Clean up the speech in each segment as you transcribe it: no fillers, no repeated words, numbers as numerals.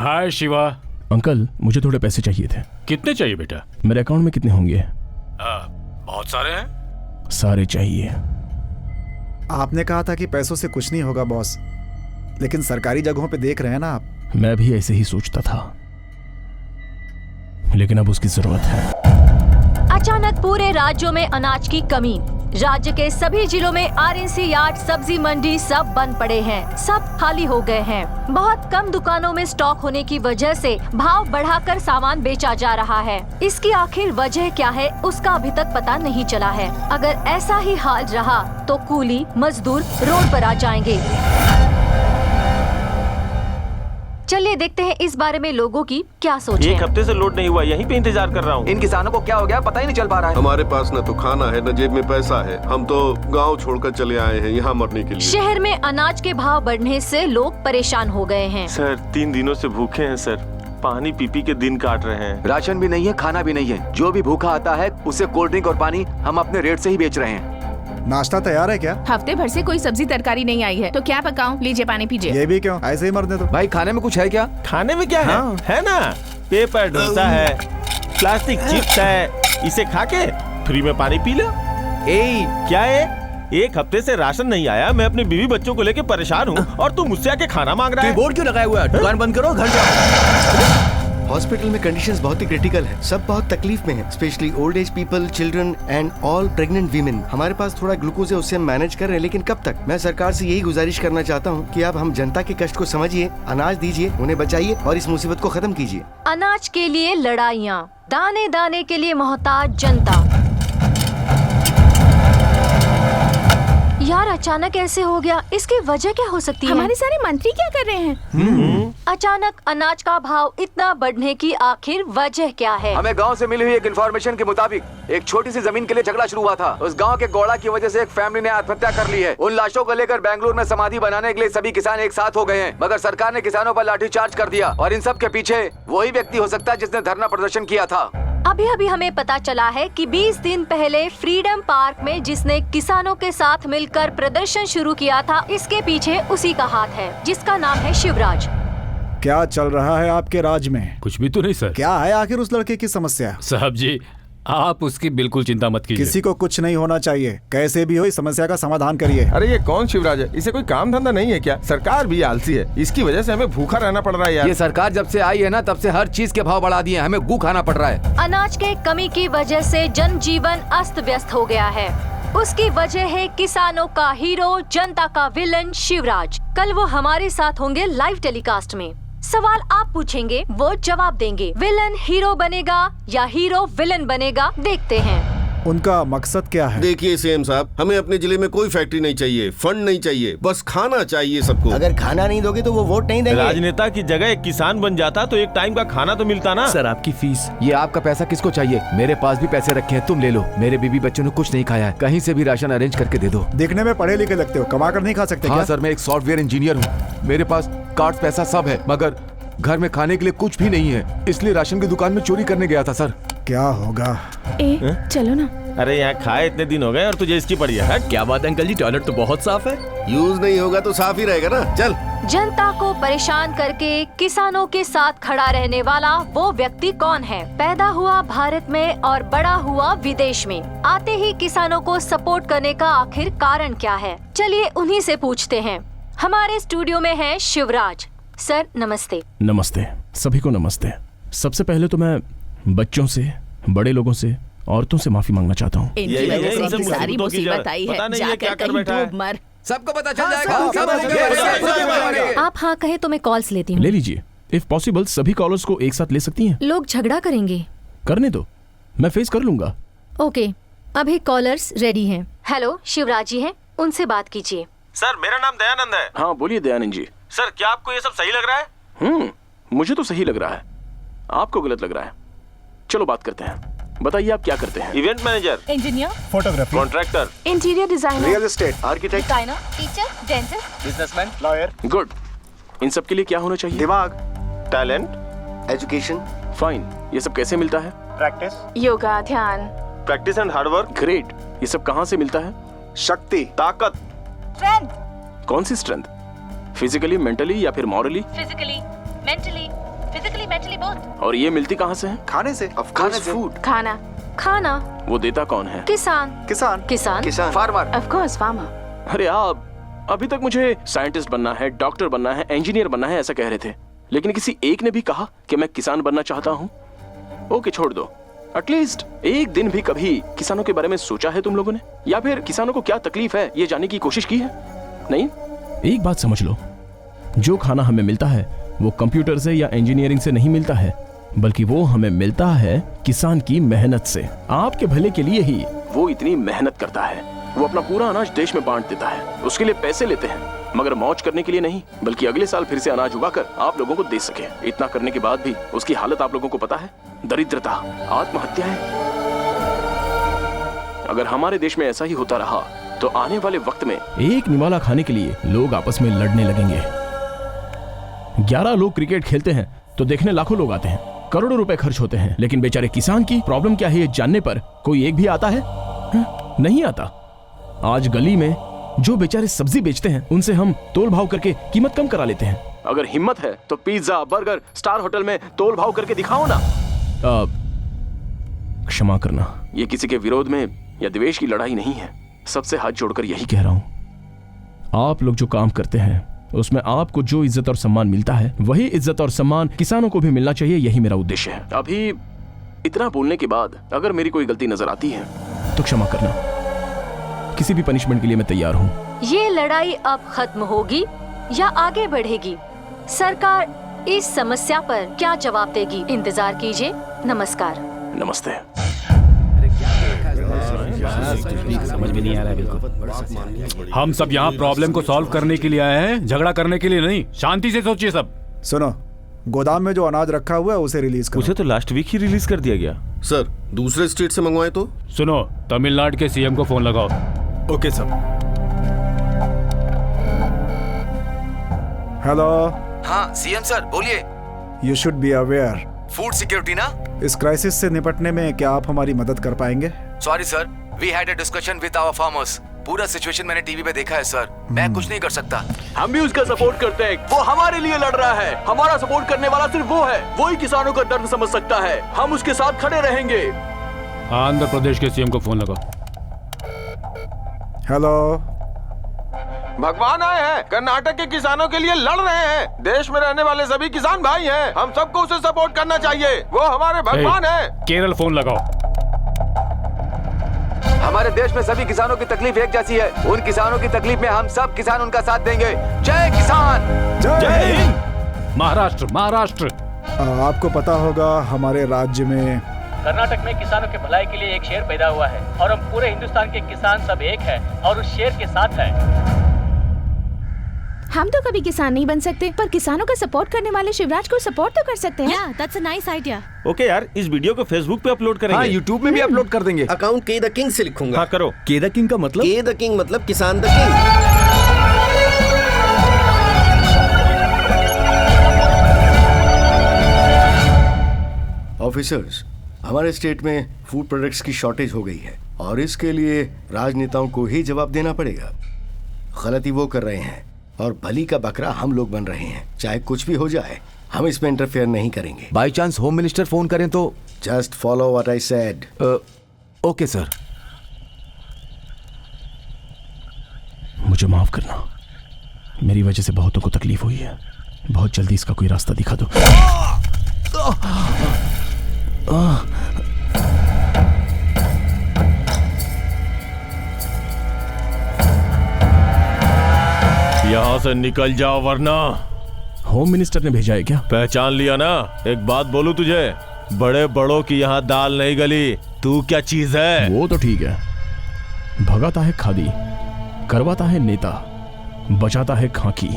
हाय Shiva. Uncle, मुझे थोड़े पैसे चाहिए थे। कितने चाहिए बेटा? मेरे अकाउंट में कितने होंगे? बहुत सारे हैं। सारे चाहिए। आपने कहा था कि पैसों से कुछ नहीं होगा बॉस, लेकिन सरकारी जगहों पे देख रहे हैं ना आप। मैं भी ऐसे ही सोचता था, लेकिन अब उसकी जरूरत है। अचानक पूरे राज्यों में अनाज की कमी। राज्य के सभी जिलों में आरएनसी यार्ड, सब्जी मंडी सब बंद पड़े हैं, सब खाली हो गए हैं। बहुत कम दुकानों में स्टॉक होने की वजह से भाव बढ़ाकर सामान बेचा जा रहा है। इसकी आखिर वजह क्या है, उसका अभी तक पता नहीं चला है। अगर ऐसा ही हाल रहा तो कूली मजदूर रोड पर आ जाएंगे। चलिए देखते हैं इस बारे में लोगों की क्या सोच है। एक हफ्ते से लोड नहीं हुआ, यहीं पे इंतजार कर रहा हूँ। इन किसानों को क्या हो गया पता ही नहीं चल पा रहा है। हमारे पास न तो खाना है न जेब में पैसा है। हम तो गांव छोड़कर चले आए हैं यहाँ मरने के लिए। शहर में अनाज के भाव बढ़ने से लोग परेशान हो गए हैं। सर 3 दिनों से भूखे हैं सर, पानी पी पी के दिन काट रहे हैं। राशन भी नहीं है, खाना भी नहीं है। जो भी भूखा आता है उसे कोल्ड ड्रिंक और पानी हम अपने रेट से ही बेच रहे हैं। नाश्ता तैयार है क्या? हफ्ते भर से कोई सब्जी तरकारी नहीं आई है तो क्या पकाऊं? लीजिए पानी पीजिए। ये भी क्यों? ऐसे ही मरने दो। भाई खाने में कुछ है क्या? खाने में क्या है ना, पेपर डोसा है, प्लास्टिक चिप्स है, इसे खा के फ्री में पानी पी लो। क्या है, एक हफ्ते से राशन नहीं आया, मैं अपने बीवी बच्चों को लेके परेशान हूँ और तू मुझसे आके खाना मांग रहा है। बोर्ड क्यों लगाया हुआ है? दुकान बंद करो, घर जाओ। हॉस्पिटल में कंडीशंस बहुत ही क्रिटिकल है। सब बहुत तकलीफ में हैं, specially old age people, children and all pregnant women. हमारे पास थोड़ा ग्लूकोज है, उससे हम मैनेज कर रहे हैं, लेकिन कब तक? मैं सरकार से यही गुजारिश करना चाहता हूँ कि आप हम जनता के कष्ट को समझिए, अनाज दीजिए, उन्हें बचाइए और इस मुसीबत को खत्म कीजिए। अनाज के लिए लड़ाइयाँ, दाने दाने के लिए मोहताज जनता। यार अचानक ऐसे हो गया, इसकी वजह क्या हो सकती है? हमारे सारे मंत्री क्या कर रहे हैं? अचानक अनाज का भाव इतना बढ़ने की आखिर वजह क्या है? हमें गांव से मिली हुई एक इन्फॉर्मेशन के मुताबिक एक छोटी सी जमीन के लिए झगड़ा शुरू हुआ था। उस गांव के गौड़ा की वजह से एक फैमिली ने आत्महत्या कर ली है। उन लाशों को लेकर बेंगलुरु में समाधि बनाने के लिए सभी किसान एक साथ हो गए हैं, मगर सरकार ने किसानों पर लाठीचार्ज कर दिया। और इन सब के पीछे वही व्यक्ति हो सकता है जिसने धरना प्रदर्शन किया था। अभी अभी हमें पता चला है कि 20 दिन पहले फ्रीडम पार्क में जिसने किसानों के साथ मिलकर प्रदर्शन शुरू किया था, इसके पीछे उसी का हाथ है, जिसका नाम है शिवराज। क्या चल रहा है आपके राज्य में? कुछ भी तो नहीं सर। क्या है आखिर उस लड़के की समस्या? साहब जी, आप उसकी बिल्कुल चिंता मत कीजिए। किसी को कुछ नहीं होना चाहिए, कैसे भी हो इस समस्या का समाधान करिए। अरे ये कौन शिवराज है? इसे कोई काम धंधा नहीं है क्या? सरकार भी आलसी है, इसकी वजह से हमें भूखा रहना पड़ रहा है यार। ये सरकार जब से आई है ना, तब से हर चीज के भाव बढ़ा दिए, हमें गू खाना पड़ रहा है। अनाज के कमी की वजह से जनजीवन अस्त व्यस्त हो गया है। उसकी वजह है किसानों का हीरो, जनता का विलन शिवराज। कल वो हमारे साथ होंगे लाइव टेलीकास्ट में। सवाल आप पूछेंगे, वो जवाब देंगे। विलन हीरो बनेगा या हीरो विलन बनेगा, देखते हैं। उनका मकसद क्या है? देखिए सीएम साहब, हमें अपने जिले में कोई फैक्ट्री नहीं चाहिए, फंड नहीं चाहिए, बस खाना चाहिए सबको। अगर खाना नहीं दोगे तो वो वोट नहीं देंगे। राजनेता की जगह एक किसान बन जाता तो एक टाइम का खाना तो मिलता ना। सर आपकी फीस। ये आपका पैसा किसको चाहिए? मेरे पास भी पैसे रखे हैं, तुम ले लो। मेरे बीबी बच्चों ने कुछ नहीं खाया है, कहीं से भी राशन अरेंज करके दे दो। देखने में पढ़े लिखे लगते हो, कमा कर नहीं खा सकते? हाँ सर, मैं एक सॉफ्टवेयर इंजीनियर हूँ, मेरे पास कार्ड पैसा सब है, मगर घर में खाने के लिए कुछ भी नहीं है, इसलिए राशन की दुकान में चोरी करने गया था सर। क्या होगा? चलो ना। अरे यहाँ खाए इतने दिन हो गए और तुझे इसकी पड़ी है। क्या बात अंकल जी, टॉयलेट तो बहुत साफ है। यूज नहीं होगा तो साफ ही रहेगा ना। चल। जनता को परेशान करके किसानों के साथ खड़ा रहने वाला वो व्यक्ति कौन है? पैदा हुआ भारत में और बड़ा हुआ विदेश में, आते ही किसानों को सपोर्ट करने का आखिर कारण क्या है? चलिए उन्हीं से पूछते हैं। हमारे स्टूडियो में है शिवराज सर। नमस्ते। नमस्ते, सभी को नमस्ते। सबसे पहले तो मैं बच्चों से, बड़े लोगों से, औरतों से माफी मांगना चाहता हूँ। इनकी वजह से इतनी सारी मुसीबत आई है, जाकर कहीं डूब मर। सबको पता चल जाएगा। आप हाँ कहे तो मैं कॉल्स लेती हूँ। ले लीजिए। इफ पॉसिबल सभी कॉलर्स को एक साथ ले सकती हैं। लोग झगड़ा करेंगे। करने दो, मैं फेस कर लूंगा। ओके, अभी कॉलर्स रेडी हैं। हेलो, शिवराज जी हैं, उनसे बात कीजिए। सर मेरा नाम दयानंद है। हाँ बोलिए दयानंद जी। सर क्या आपको ये सब सही लग रहा है? मुझे तो सही लग रहा है, आपको गलत लग रहा है। चलो बात करते हैं, बताइए आप क्या करते हैं? Event manager, engineer, photographer, contractor, interior designer, real estate, architect, designer, teacher, dentist, businessman, lawyer. Good. इन सब के लिए क्या होना चाहिए? दिमाग, टैलेंट, एजुकेशन, फाइन। ये सब कैसे मिलता है? प्रैक्टिस, योगा, ध्यान, प्रैक्टिस एंड हार्डवर्क। ग्रेट। ये सब कहाँ से मिलता है? शक्ति, ताकत, स्ट्रेंथ, कौन सी स्ट्रेंथ? फिजिकली, मेंटली या फिर morally? Physically, mentally, mentally both. और ये मिलती कहाँ से है? खाने से। खाने से। फूड। खाना। खाना। वो देता कौन है? किसान। किसान। किसान। किसान। फार्मर। Of course farmer. अरे आप अभी तक मुझे साइंटिस्ट बनना है, डॉक्टर बनना है, इंजीनियर बनना है ऐसा कह रहे थे, लेकिन किसी एक ने भी कहा कि मैं किसान बनना चाहता हूँ? ओके छोड़ दो, एटलीस्ट एक दिन भी कभी किसानों के बारे में सोचा है तुम लोगों ने? या फिर किसानों को क्या तकलीफ है ये जानने की कोशिश की है? नहीं? एक बात समझ लो, जो खाना हमें मिलता है वो कंप्यूटर से या इंजीनियरिंग से नहीं मिलता है, बल्कि वो हमें मिलता है किसान की मेहनत से, आपके भले के लिए ही। वो इतनी मेहनत करता है, वो अपना पूरा अनाज देश में बांट देता है, उसके लिए पैसे लेते हैं, मगर मौज करने के लिए नहीं, बल्कि अगले साल फिर से अनाज उगाकर आप लोगों को दे सके। इतना करने के बाद भी उसकी हालत आप लोगों को पता है? दरिद्रता, आत्महत्या है। अगर हमारे देश में ऐसा ही होता रहा तो आने वाले वक्त में एक निवाला खाने के लिए लोग आपस में लड़ने लगेंगे। 11 लोग क्रिकेट खेलते हैं तो देखने लाखों लोग आते हैं, करोड़ों रुपए खर्च होते हैं, लेकिन बेचारे किसान की प्रॉब्लम क्या है ये जानने पर कोई एक भी आता है? नहीं आता। आज गली में जो बेचारे सब्जी बेचते हैं उनसे हम तोल भाव करके कीमत कम करा लेते हैं। अगर हिम्मत है तो पिज्जा, बर्गर, स्टार होटल में तोल भाव करके दिखाओ ना। क्षमा करना, ये किसी के विरोध में या द्वेष की लड़ाई नहीं है, सबसे हाथ जोड़कर यही कह रहा हूं। आप लोग जो काम करते हैं उसमें आपको जो इज्जत और सम्मान मिलता है वही इज्जत और सम्मान किसानों को भी मिलना चाहिए, यही मेरा उद्देश्य है। अभी इतना बोलने के बाद अगर मेरी कोई गलती नजर आती है तो क्षमा करना, किसी भी पनिशमेंट के लिए मैं तैयार हूं। ये लड़ाई अब खत्म होगी या आगे बढ़ेगी? सरकार इस समस्या पर क्या जवाब देगी? इंतजार कीजिए। नमस्कार। नमस्ते। समझ में नहीं आ रहा है बिल्कुल। हम सब यहाँ प्रॉब्लम को सॉल्व करने के लिए आए हैं, झगड़ा करने के लिए नहीं। शांति से सोचिए सब। सुनो, गोदाम में जो अनाज रखा हुआ है उसे रिलीज करो। उसे तो लास्ट वीक ही रिलीज कर दिया गया। सर, दूसरे स्टेट से मंगवाए तो? सुनो, तमिलनाडु के सीएम को फोन लगाओ। Okay sir. हेलो। हाँ सीएम सर, बोलिए। You should be aware. Food security ना? इस क्राइसिस से निपटने में क्या आप हमारी मदद कर पाएंगे? Sorry sir, we had a discussion with our farmers. पूरा सिचुएशन मैंने टीवी पे देखा है सर, मैं कुछ नहीं कर सकता। हम भी उसका सपोर्ट करते हैं, वो हमारे लिए लड़ रहा है। हमारा सपोर्ट करने वाला सिर्फ वो है, वो ही किसानों का दर्द समझ सकता है। हम उसके साथ खड़े रहेंगे। आंध्र प्रदेश के सीएम को फोन लगाओ। हेलो। भगवान आए हैं, कर्नाटक के किसानों के लिए लड़ रहे हैं। देश में रहने वाले सभी किसान भाई हैं, हम सबको उसे सपोर्ट करना चाहिए, वो हमारे भगवान हैं। केरल फोन लगाओ। हमारे देश में सभी किसानों की तकलीफ एक जैसी है। उन किसानों की तकलीफ में हम सब किसान उनका साथ देंगे। जय किसान। जय हिंद। महाराष्ट्र। महाराष्ट्र। आपको पता होगा हमारे राज्य में कर्नाटक में किसानों के भलाई के लिए एक शेर पैदा हुआ है और हम पूरे हिंदुस्तान के किसान सब एक हैं और उस शेर के साथ हैं। हम तो कभी किसान नहीं बन सकते, पर किसानों का सपोर्ट करने वाले शिवराज को सपोर्ट तो कर सकते हैं। Yeah, that's a nice idea. Okay यार, इस वीडियो को फेसबुक पे अपलोड करेंगे। हाँ, यूट्यूब में भी अपलोड कर देंगे। अकाउंट के द किंग से लिखूंगा। हाँ करो। के द किंग का मतलब? के द किंग मतलब किसान द किंग। ऑफिसर्स, हमारे स्टेट में फूड प्रोडक्ट्स की शॉर्टेज हो गई है और इसके लिए राजनेताओं को ही जवाब देना पड़ेगा। गलती वो कर रहे हैं और भली का बकरा हम लोग बन रहे हैं। चाहे कुछ भी हो जाए, हम इसमें इंटरफेयर नहीं करेंगे। By chance home minister phone करें तो? Just follow what I said. Okay sir. मुझे माफ करना, मेरी वजह से बहुतों को तकलीफ हुई है। बहुत जल्दी इसका कोई रास्ता दिखा दो। यहाँ से निकल जाओ वरना। होम मिनिस्टर ने भेजा है क्या? पहचान लिया ना? एक बात बोलूं तुझे, बड़े बड़ों की यहाँ दाल नहीं गली। तू क्या चीज है? वो तो ठीक है, भगाता है खादी, करवाता है नेता, बचाता है खाकी।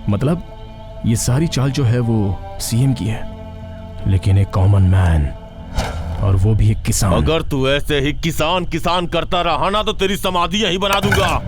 मतलब ये सारी चाल जो है वो सीएम की है, लेकिन एक कॉमन मैन, और वो भी एक किसान। अगर तू ऐसे ही किसान किसान करता रहा ना तो तेरी समाधि यहीं बना दूंगा।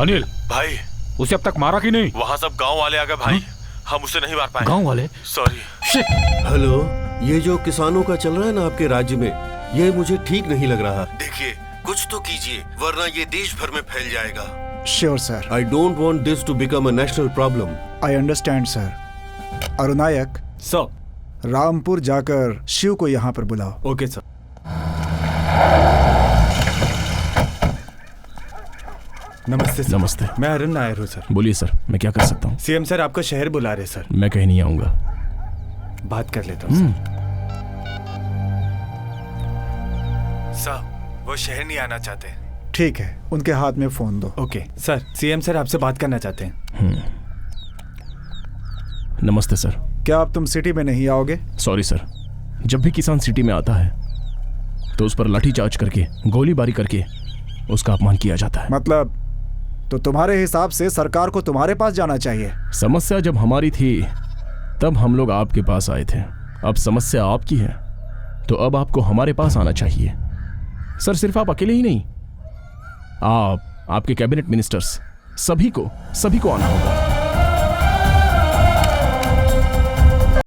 अनिल भाई उसे अब तक मारा कि नहीं? वहाँ सब गांव वाले आ गए भाई। हम उसे नहीं मार पाए। गांव वाले? सॉरी। हेलो, ये जो किसानों का चल रहा है ना आपके राज्य में, ये मुझे ठीक नहीं लग रहा। देखिए कुछ तो कीजिए वरना ये देश भर में फैल जाएगा। Sure sir. I don't want this to become a national problem. I understand sir. Arunayak sir, Rampur जाकर शिव को यहाँ पर बुलाओ। Okay sir. नमस्ते सर। नमस्ते। मैं अरुण नायर हूँ सर। बोलिए सर, मैं क्या कर सकता हूँ? सीएम सर आपको शहर बुला रहे सर। मैं कहीं नहीं आऊंगा। बात कर लेता हूँ सर, वो शहर नहीं आना चाहते। ठीक है, उनके हाथ में फोन दो। ओके सर, सीएम सर आपसे बात करना चाहते हैं। नमस्ते सर। क्या आप तुम सिटी में नहीं आओगे? सॉरी सर, जब भी किसान सिटी में आता है तो उस पर लाठीचार्ज करके, गोलीबारी करके उसका अपमान किया जाता है। मतलब तो तुम्हारे हिसाब से सरकार को तुम्हारे पास जाना चाहिए। समस्या जब हमारी थी तब हम लोग आपके पास आए थे। अब समस्या आपकी है तो अब आपको हमारे पास आना चाहिए। सर सिर्फ आप अकेले ही नहीं, आप, आपके कैबिनेट मिनिस्टर्स, सभी को आना होगा।